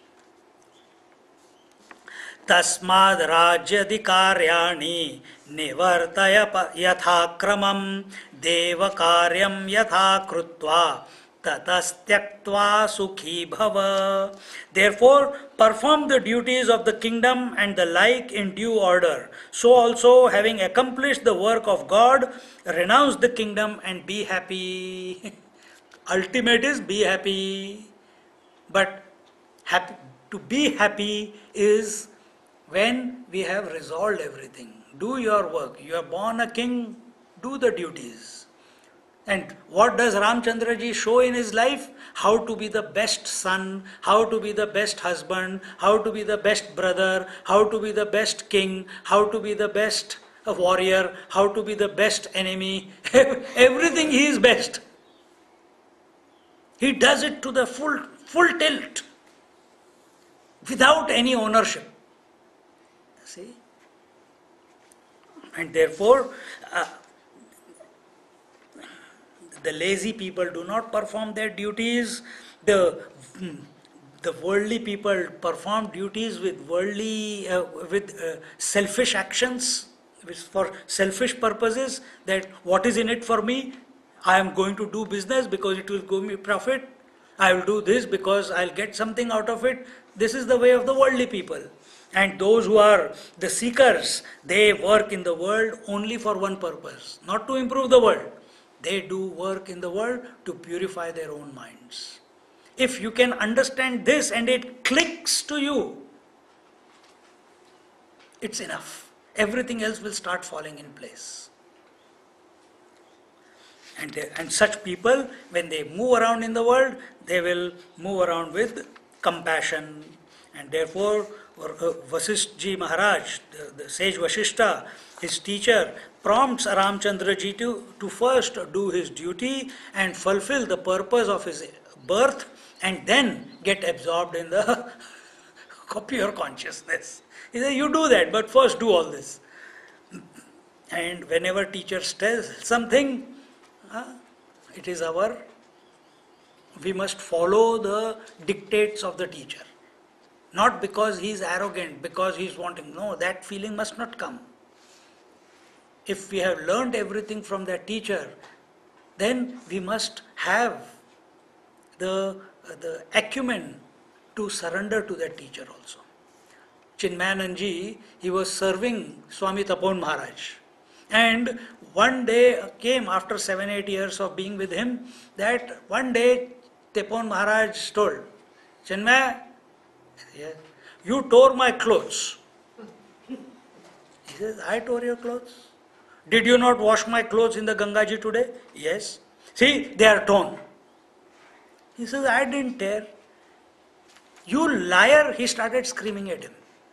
Tasmad rajyadikaryani nivartaya yathakramam devakaryam yathakrutva tatastyakva sukhi bhava. Therefore, perform the duties of the kingdom and the like in due order. So also, having accomplished the work of God, renounce the kingdom and be happy. Ultimate is be happy. But to be happy is when we have resolved everything. Do your work. You are born a king, do the duties. And what does Ramchandra ji show in his life? How to be the best son, how to be the best husband, how to be the best brother, how to be the best king, how to be the best warrior, how to be the best enemy. Everything he is best. He does it to the full tilt, without any ownership. See? And therefore, the lazy people do not perform their duties. The worldly people perform duties with selfish actions, for selfish purposes. That what is in it for me? I am going to do business because it will give me profit. I will do this because I'll get something out of it. This is the way of the worldly people. And those who are the seekers, they work in the world only for one purpose, not to improve the world. They do work in the world to purify their own minds. If you can understand this and it clicks to you, it's enough. Everything else will start falling in place. And such people, when they move around in the world, they will move around with compassion. And therefore, Vasisht ji Maharaj, the sage Vashishta, his teacher, prompts Ramchandra ji to first do his duty and fulfill the purpose of his birth, and then get absorbed in the pure consciousness. He says, you do that, but first do all this. And whenever teacher tells something, it is we must follow the dictates of the teacher. Not because he is arrogant, because he is wanting. No, that feeling must not come. If we have learned everything from that teacher, then we must have the acumen to surrender to that teacher also. Chinmayananji, he was serving Swami Tapon Maharaj. And one day came after 7-8 years of being with him, that one day Tapon Maharaj told, Chinmay, you tore my clothes. He says, I tore your clothes? Did you not wash my clothes in the Gangaji today? Yes. See, they are torn. He says, I didn't tear. You liar, he started screaming at him.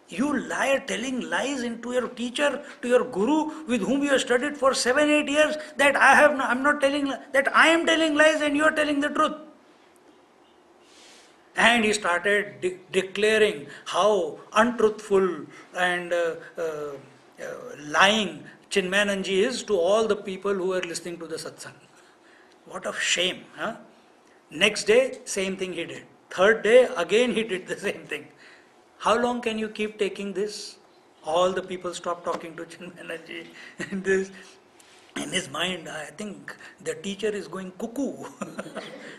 You liar, telling lies into your teacher, to your guru, with whom you have studied for 7-8 years, that I'm not telling, that I am telling lies and you are telling the truth. And he started declaring how untruthful and lying Chinmayananji is to all the people who are listening to the satsang. What a shame. Huh? Next day, same thing he did. Third day, again he did the same thing. How long can you keep taking this? All the people stopped talking to Chinmayananji. And this, in his mind, I think the teacher is going cuckoo.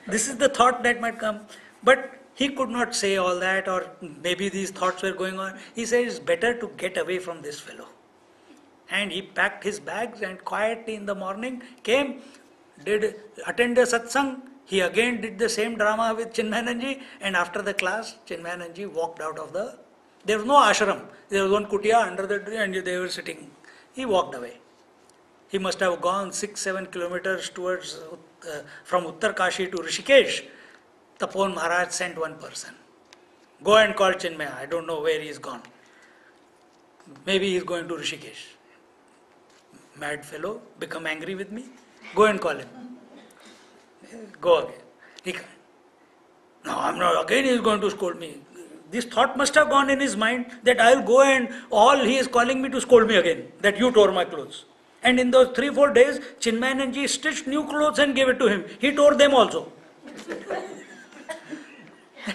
This is the thought that might come. But he could not say all that, or maybe these thoughts were going on. He said it's better to get away from this fellow. And he packed his bags and quietly in the morning came, did attend the satsang. He again did the same drama with Chinmayananji, and after the class, Chinmayananji walked out of the... There was no ashram. There was one kutia under the tree and they were sitting. He walked away. He must have gone 6-7 kilometers towards, from Uttar Kashi to Rishikesh. Tapon Maharaj sent one person. Go and call Chinmaya. I don't know where he is gone. Maybe he is going to Rishikesh. Mad fellow, become angry with me? Go and call him. Go again. He can't. No, I'm not. Again he is going to scold me. This thought must have gone in his mind that I will go and all he is calling me to scold me again. That you tore my clothes. And in those 3-4 days, Chinmayananji stitched new clothes and gave it to him. He tore them also.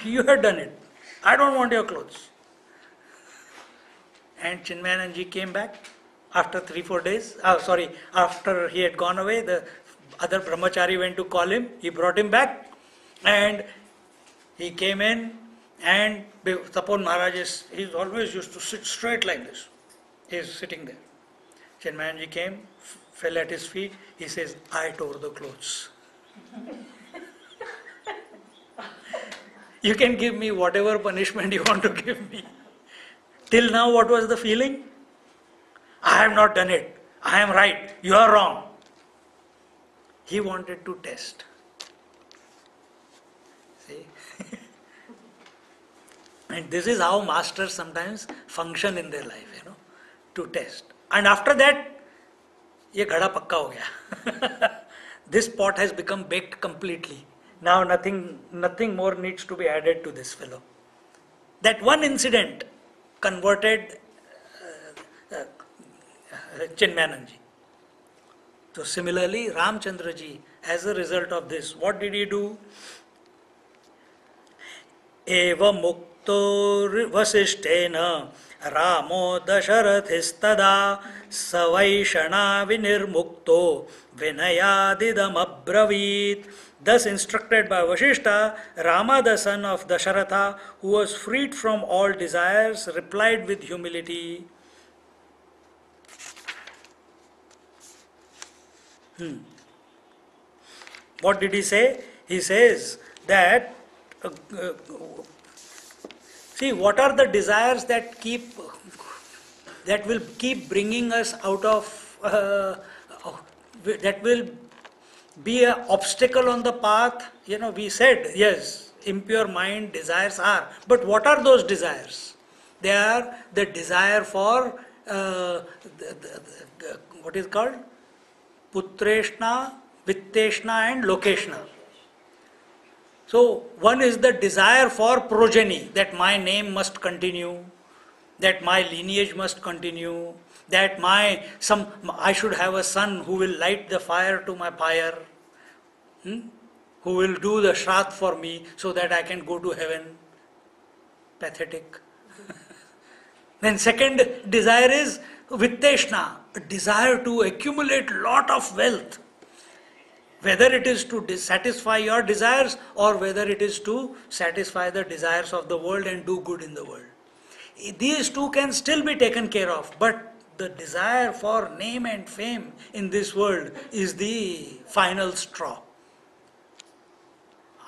You have done it. I don't want your clothes. And Chinmayananji came back after 3-4 days. After he had gone away, the other brahmachari went to call him. He brought him back and he came in, and Tapon Maharaj he's always used to sit straight like this. He is sitting there. Chinmayanji came, fell at his feet. He says, I tore the clothes. You can give me whatever punishment you want to give me. Till now, what was the feeling? I have not done it. I am right. You are wrong. He wanted to test. See? And this is how masters sometimes function in their life, to test. And after that, ye ghada pakka ho gaya. This pot has become baked completely. Now nothing more needs to be added to this fellow. That one incident converted Chinmayananji. So similarly, Ramchandraji, as a result of this, what did he do? Eva mukto vasishtena Ramo dasharathistada savaishana vinirmukto vinayadidam abravit. Thus instructed by Vashishta, Rama, the son of Dasharatha, who was freed from all desires, replied with humility. What did he say? He says that, see, what are the desires that will keep bringing us out of, that will be an obstacle on the path? We said, yes, impure mind desires are. But what are those desires? They are the desire for, what is called? Putreshna, Vitteshna and Lokeshna. So, one is the desire for progeny, that my name must continue, that my lineage must continue, that I should have a son who will light the fire to my pyre, who will do the shraddh for me so that I can go to heaven. Pathetic. Then second desire is Vitteshna, a desire to accumulate lot of wealth. whether it is to satisfy your desires or whether it is to satisfy the desires of the world and do good in the world. These two can still be taken care of, but the desire for name and fame in this world is the final straw.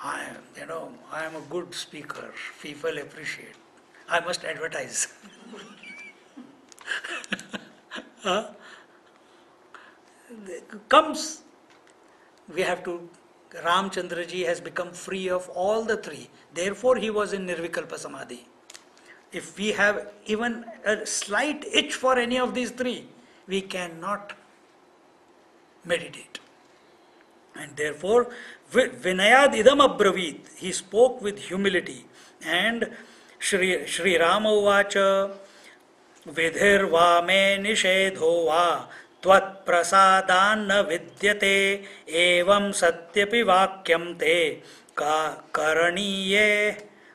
I am a good speaker. People appreciate. I must advertise. Comes, we have to. Ramchandraji has become free of all the three. Therefore, he was in Nirvikalpa Samadhi. If we have even a slight itch for any of these three, we cannot meditate. And therefore, Vinayad idam abravit, he spoke with humility. And Shri Rama uvacha vidhir va me nishedho va tvat prasadan na vidyate evam satyapi vakyam te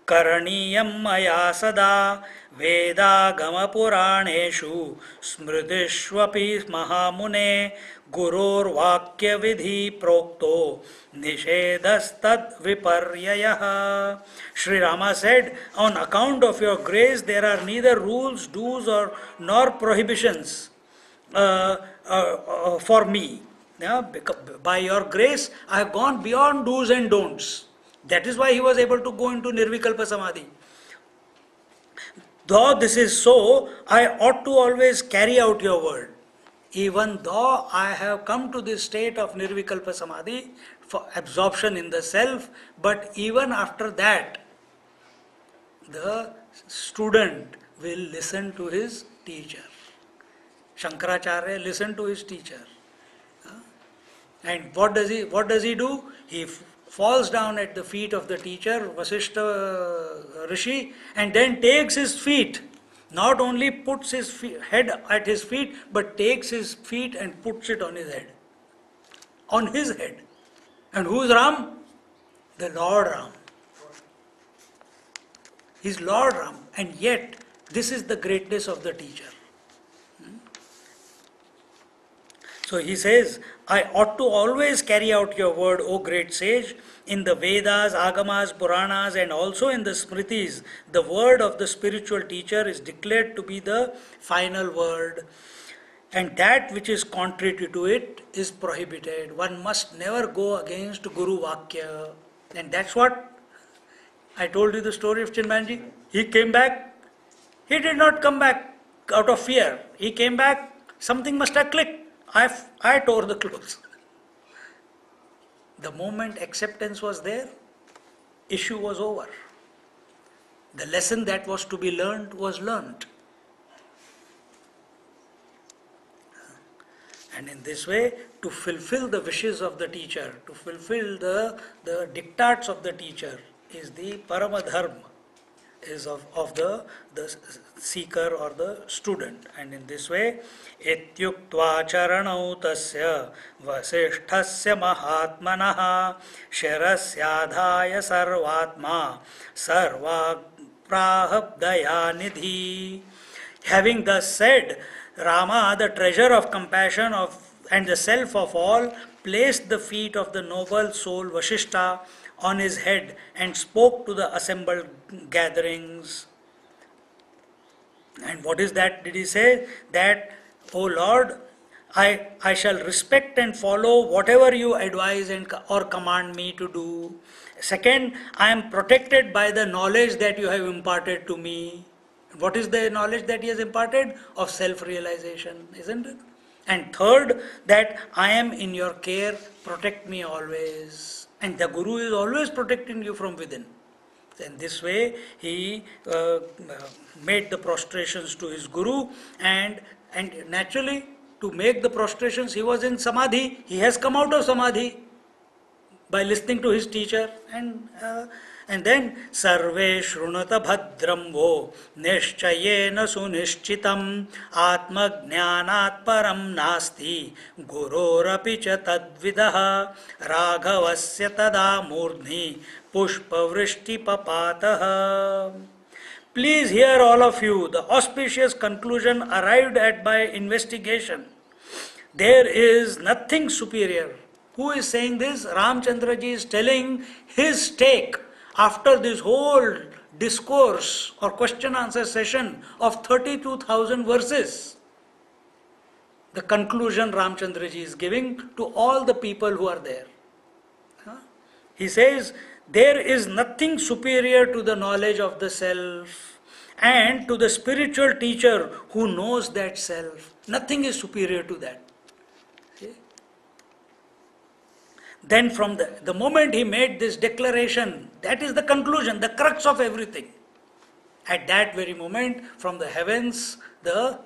karaniyam maya sada vedagama puraneshu smritishvapi mahamune gurur vakya vidhi prokto nishedastad viparyayah. Sri Rama said, on account of your grace there are neither rules, do's nor prohibitions for me. Yeah, by your grace I have gone beyond do's and don'ts. That is why he was able to go into Nirvikalpa Samadhi. Though this is so, I ought to always carry out your word. Even though I have come to this state of Nirvikalpa Samadhi for absorption in the self, but even after that, the student will listen to his teacher. Shankaracharya listened to his teacher. And what does he do? He falls down at the feet of the teacher, Vashishta Rishi, and then takes his feet. Not only puts his head at his feet, but takes his feet and puts it on his head. On his head. And who is Ram? The Lord Ram. He's Lord Ram. And yet, this is the greatness of the teacher. So he says, I ought to always carry out your word, O great sage. In the Vedas, Agamas, Puranas, and also in the Smritis, the word of the spiritual teacher is declared to be the final word. And that which is contrary to it is prohibited. One must never go against Guru Vakya. And that's what I told you the story of Chinmanji. He came back. He did not come back out of fear. He came back. Something must have clicked. I tore the clothes. The moment acceptance was there, issue was over. The lesson that was to be learned was learned. And in this way, to fulfill the wishes of the teacher, to fulfill the diktats of the teacher is the Paramadharma, is of the seeker or the student. And in this way, Ityuktva charanau tasya vasishthasya mahatmanaha shirasyadhaya sarvatma sarva prahabdaya nidhi. Having thus said, Rama, the treasure of compassion and the self of all, placed the feet of the noble soul Vashishta on his head and spoke to the assembled gatherings. And what is that? Did he say? That, O Lord, I shall respect and follow whatever you advise or command me to do. Second, I am protected by the knowledge that you have imparted to me. What is the knowledge that he has imparted? Of self-realization, isn't it? And third, that I am in your care, protect me always. And the Guru is always protecting you from within. In this way, he made the prostrations to his Guru, and naturally, to make the prostrations, he was in Samadhi. He has come out of Samadhi by listening to his teacher. And then, Sarve Shrunata Bhadram Vo Nishchayena Sunishchitam Atma Jnanat Param Nasti Gurorapi Cha Tadvidaha Raghavasya Tada Murdhi Pushpa Vrishti Papataha. Please hear, all of you, the auspicious conclusion arrived at by investigation. There is nothing superior Who is saying this? Ramchandra ji is telling his take after this whole discourse or question answer session of 32,000 verses. The conclusion Ramchandra ji is giving to all the people who are there. He says, there is nothing superior to the knowledge of the self and to the spiritual teacher who knows that self. Nothing is superior to that. See? Then from the moment he made this declaration, that is the conclusion, the crux of everything. At that very moment, from the heavens, the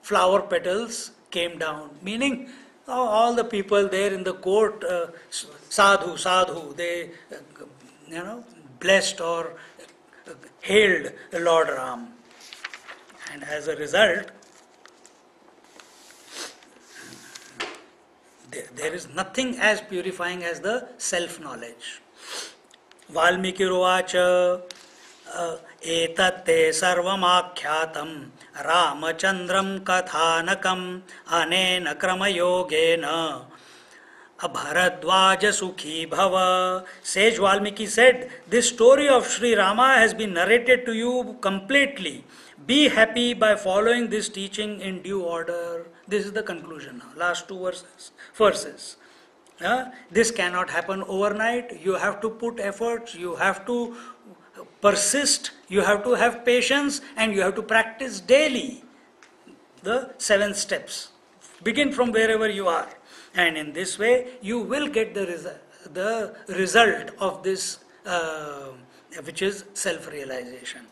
flower petals came down, meaning all the people there in the court, sadhu, they, blessed or hailed Lord Ram. And as a result, there is nothing as purifying as the self-knowledge. Valmiki Ruvacha Etatte Sarvamakyatam Ramachandram Kathanakam Anena Kramayogena Bharadwaja Sukhi Bhava. Sage Valmiki said, this story of Sri Rama has been narrated to you completely. Be happy by following this teaching in due order. This is the conclusion now. Last two verses. This cannot happen overnight. You have to put efforts. You have to persist. You have to have patience, and you have to practice daily the 7 steps. Begin from wherever you are, and in this way you will get the result of this, which is self-realization.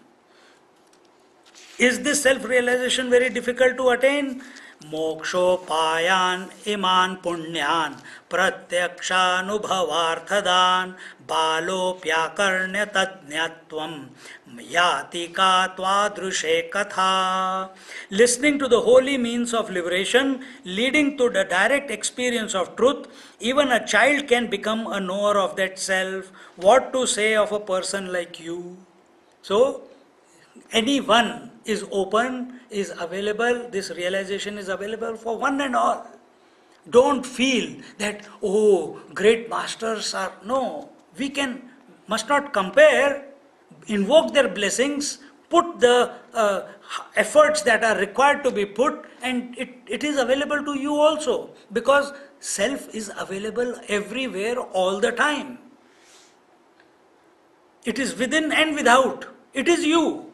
Is this self-realization very difficult to attain? Mokshopayan iman punyan pratyakshanubhavarthadan balopyakarnya tadnyatvam yati katvadrushe katha. Listening to the holy means of liberation leading to the direct experience of truth, even a child can become a knower of that self. What to say of a person like you? So, anyone is open, is available, this realization is available for one and all. Don't feel that, oh, great masters are, no, must not compare, invoke their blessings, put the efforts that are required to be put, and it is available to you also, because self is available everywhere all the time. It is within and without. It is you.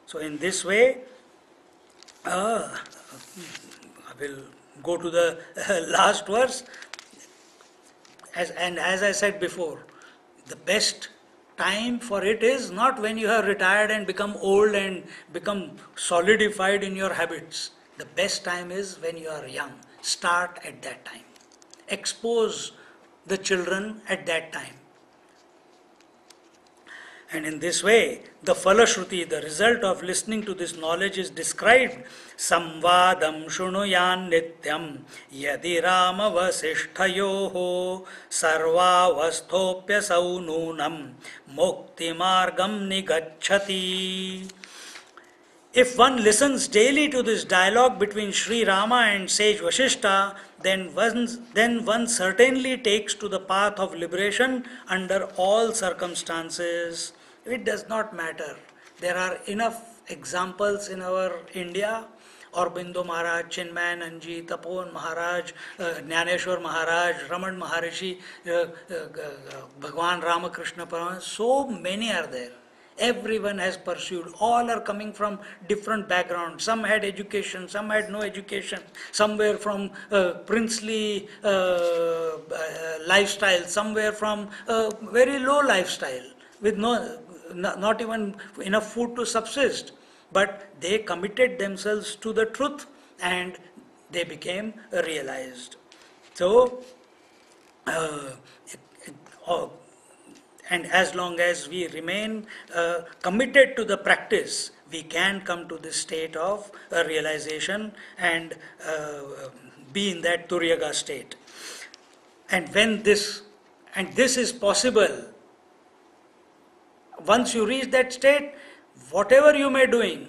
So in this way, I will go to the last verse. As I said before, the best time for it is not when you have retired and become old and become solidified in your habits. The best time is when you are young. Start at that time. Expose the children at that time. And in this way, the Falashruti, the result of listening to this knowledge, is described. Samvadam shunuyan nityam yadi rama vasishthayoho sarva vasthopya saununam mukti margam nigacchati. If one listens daily to this dialogue between Sri Rama and sage Vashishta, then one certainly takes to the path of liberation under all circumstances. It does not matter. There are enough examples in our India. Aurobindo Maharaj, Chinmayananji, Tapon Maharaj, Jnaneshwar Maharaj, Raman Maharishi, Bhagwan Ramakrishna Paramananda, so many are there. Everyone has pursued. All are coming from different backgrounds. Some had education, some had no education. Some were from princely lifestyle, some were from very low lifestyle with not even enough food to subsist. But they committed themselves to the truth and they became realized. So, and as long as we remain committed to the practice, we can come to this state of realization and be in that Turiyaga state. And when this is possible, once you reach that state, whatever you may doing,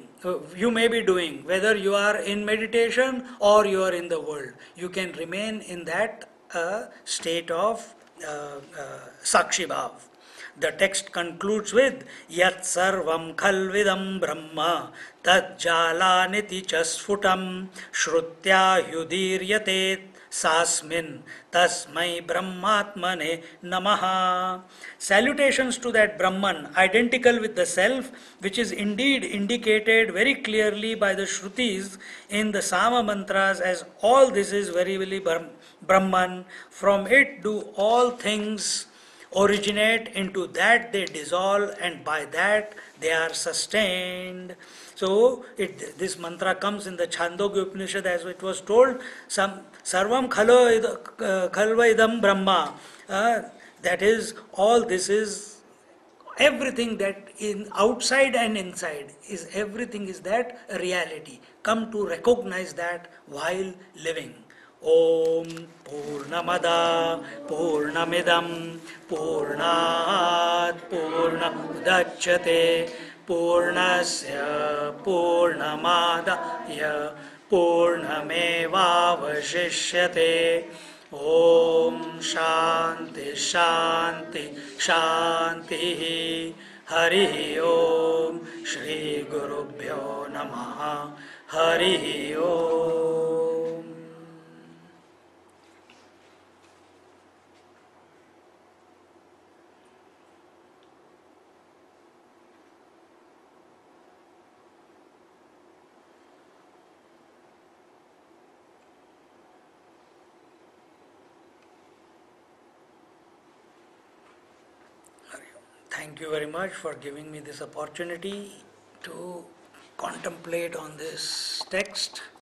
you may be doing, whether you are in meditation or you are in the world. You can remain in that state of Sakshi Bhav. The text concludes with Yat Sarvam Khalvidam Brahma Tad Jalaniti Chasfutam Shrutya Yudiryate Sasmin Tasmai Brahmatmane Namaha. Salutations to that Brahman, identical with the self, which is indeed indicated very clearly by the Shrutis in the Sama mantras as all this is very, very Brahman. From it do all things originate, into that they dissolve, and by that they are sustained. So this mantra comes in the Chandogya Upanishad as it was told, Sarvam Khalva Idam Brahma. That is, all this is everything that in outside and inside is everything is that reality. Come to recognize that while living. Om Purnamada Purnamidam Purnat Purnamudachyate Purnasya Purnamadaya Purnameva Vashishyate. Om Shanti Shanti Shanti. Hari Om Shri Gurubhyo Namaha. Hari Om. Thank you very much for giving me this opportunity to contemplate on this text.